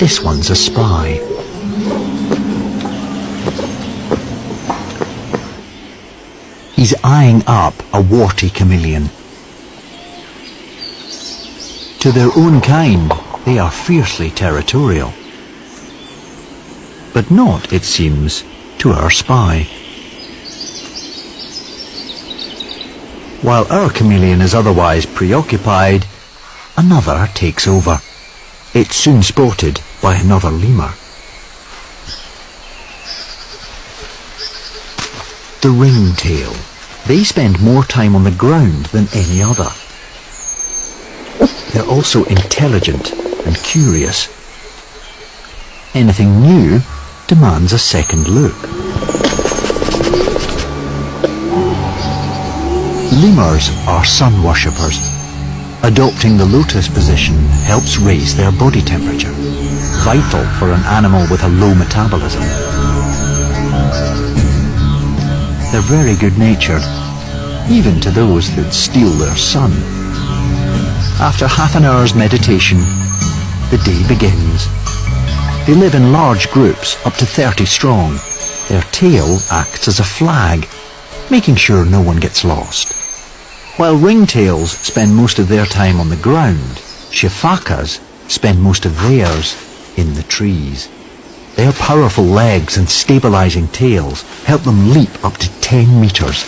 This one's a spy. He's eyeing up a warty chameleon. To their own kind, they are fiercely territorial. But not, it seems, to our spy. While our chameleon is otherwise preoccupied, another takes over. It's soon spotted by another lemur. The ringtail. They spend more time on the ground than any other. They're also intelligent and curious. Anything new demands a second look. Lemurs are sun worshippers. Adopting the lotus position helps raise their body temperature, vital for an animal with a low metabolism. They're very good-natured, even to those that steal their sun. After half an hour's meditation, the day begins. They live in large groups, up to 30 strong. Their tail acts as a flag, making sure no one gets lost. While ringtails spend most of their time on the ground, shifakas spend most of theirs in the trees. Their powerful legs and stabilizing tails help them leap up to 10 meters